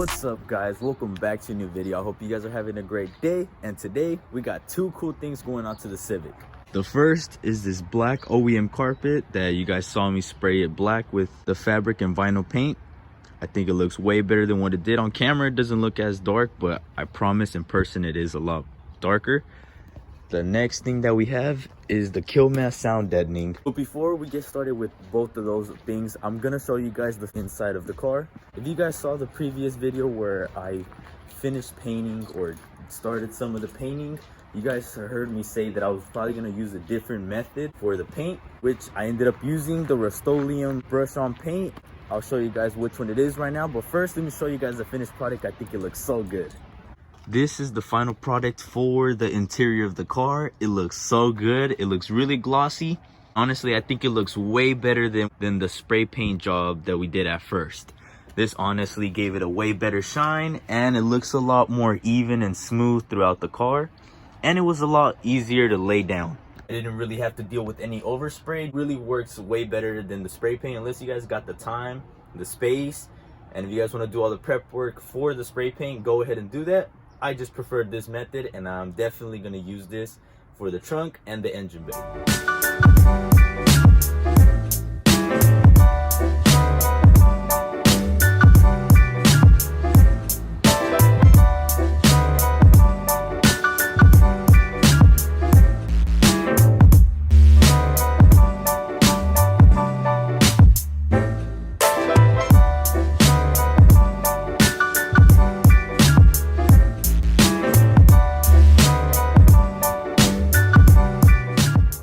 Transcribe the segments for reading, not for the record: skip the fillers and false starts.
What's up, guys? Welcome back to a new video. I hope you guys are having a great day, and today we got two cool things going on to the Civic. The first is this black OEM carpet that you guys saw me spray it black with the fabric and vinyl paint. I think it looks way better than what it did on camera. It doesn't look as dark, but I promise in person it is a lot darker. The next thing that we have is the Killmat sound deadening. But before we get started with both of those things, I'm gonna show you guys the inside of the car. If you guys saw the previous video where I finished painting or started some of the painting, you guys heard me say that I was probably gonna use a different method for the paint, which I ended up using the Rust-Oleum brush on paint. I'll show you guys which one it is right now, but first let me show you guys the finished product. I think it looks so good. This is the final product for the interior of the car. It looks so good. It looks really glossy. Honestly, I think it looks way better than the spray paint job that we did at first. This honestly gave it a way better shine, and it looks a lot more even and smooth throughout the car. And it was a lot easier to lay down. I didn't really have to deal with any overspray. It really works way better than the spray paint, unless you guys got the time, the space. And if you guys want to do all the prep work for the spray paint, go ahead and do that. I just preferred this method, and I'm definitely going to use this for the trunk and the engine bay.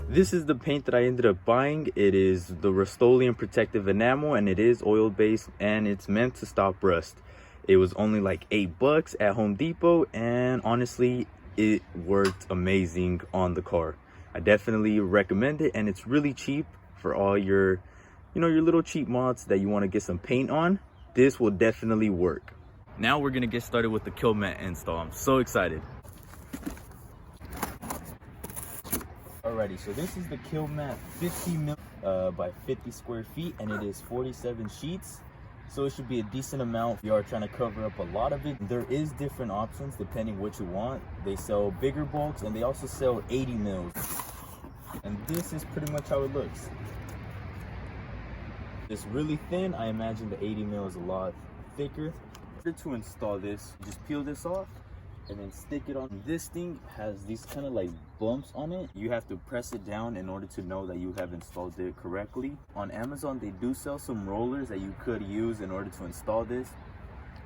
This is the paint that I ended up buying. It is the Rust-Oleum protective enamel, and it is oil based, and it's meant to stop rust. It was only like $8 at Home Depot, and honestly it worked amazing on the car. I definitely recommend it, and it's really cheap for all your your little cheap mods that you want to get some paint on. This will definitely work. Now we're gonna get started with the Killmat install. I'm so excited. Alrighty, so this is the Killmat 50 mil by 50 square feet, and it is 47 sheets, so it should be a decent amount. We are trying to cover up a lot of it. There is different options depending what you want. They sell bigger bulks, and they also sell 80 mils, and this is pretty much how it looks. It's really thin. I imagine the 80 mil is a lot thicker. To install this, just peel this off and then stick it on. This thing has these kind of like bumps on it. You have to press it down in order to know that you have installed it correctly. On Amazon, they do sell some rollers that you could use in order to install this.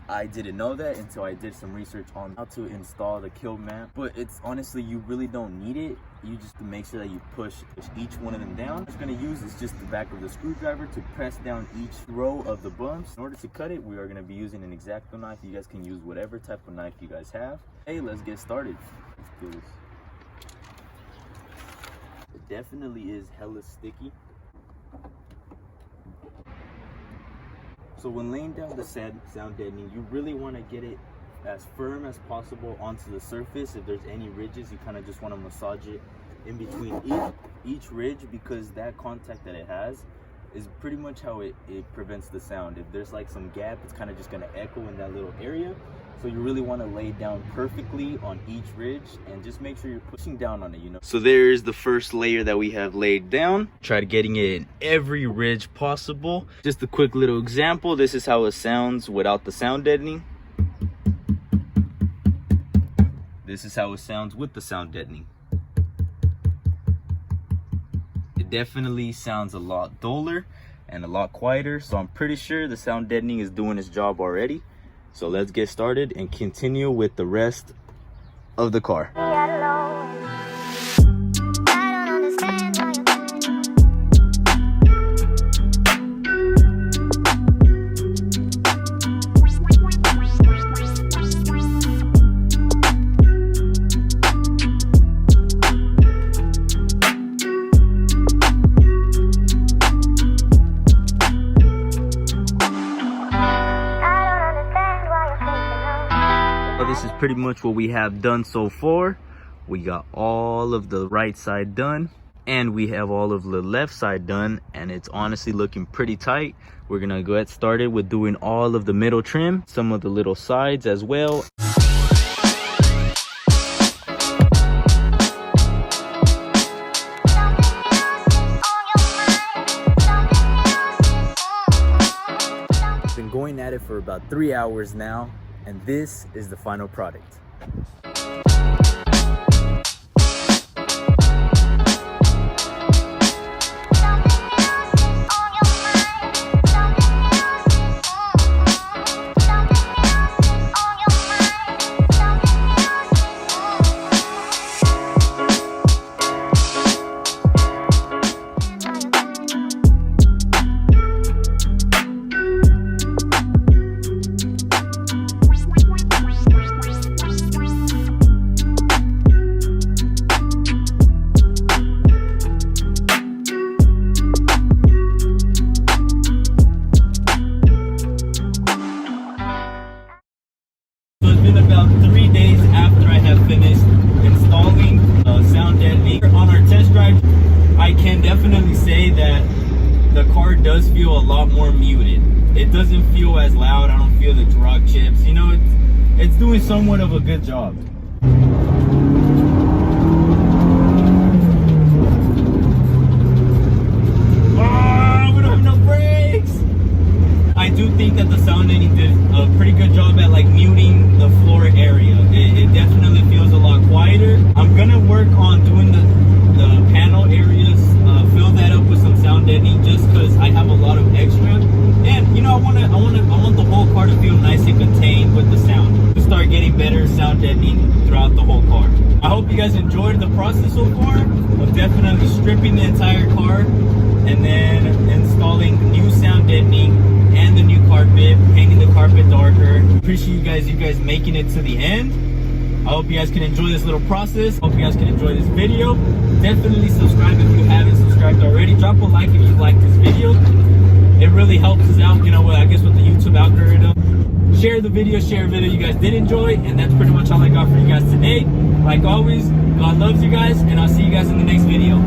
I didn't know that until I did some research on how to install the Killmat, but it's honestly, you really don't need it. You just make sure that you push each one of them down. What I'm going to use is just the back of the screwdriver to press down each row of the bumps. In order to cut it, we are going to be using an X-Acto knife. You guys can use whatever type of knife you guys have. Hey, let's get started. Let's do this. It definitely is hella sticky. So when laying down the sound deadening, you really want to get it as firm as possible onto the surface. If there's any ridges, you kind of just want to massage it in between each ridge, because that contact that it has is pretty much how it prevents the sound. If there's like some gap, it's kind of just going to echo in that little area. So you really want to lay down perfectly on each ridge, and just make sure you're pushing down on it, So there's the first layer that we have laid down. Try getting it in every ridge possible. Just a quick little example. This is how it sounds without the sound deadening. This is how it sounds with the sound deadening. It definitely sounds a lot duller and a lot quieter, so I'm pretty sure the sound deadening is doing its job already. So let's get started and continue with the rest of the car. This is pretty much what we have done so far. We got all of the right side done. and we have all of the left side done, and it's honestly looking pretty tight. We're gonna get started with doing all of the middle trim, some of the little sides as well. Been going at it for about 3 hours now, and this is the final product. About 3 days after I have finished installing sound deadening on our test drive, I can definitely say that the car does feel a lot more muted. It doesn't feel as loud. I don't feel the drag chips. You know, it's doing somewhat of a good job. We don't have no brakes. I do think that the sound deadening did a pretty good job at like muting the floor area. It definitely feels a lot quieter. I'm gonna work on doing the panel areas, fill that up with some sound deadening, just because I have a lot of extra. And you know, I want the whole car to feel nice and contained with the sound. To start getting better sound deadening throughout the whole car. I hope you guys enjoyed the process so far of definitely stripping the entire car and then installing new sound deadening and the new carpet, painting the carpet darker. Appreciate you guys making it to the end. I hope you guys can enjoy this little process. Hope you guys can enjoy this video. Definitely subscribe if you haven't subscribed already. Drop a like if you like this video. It really helps us out, you know, I guess with the YouTube algorithm. Share the video you guys did enjoy, and that's pretty much all I got for you guys today. Like always, God loves you guys, and I'll see you guys in the next video.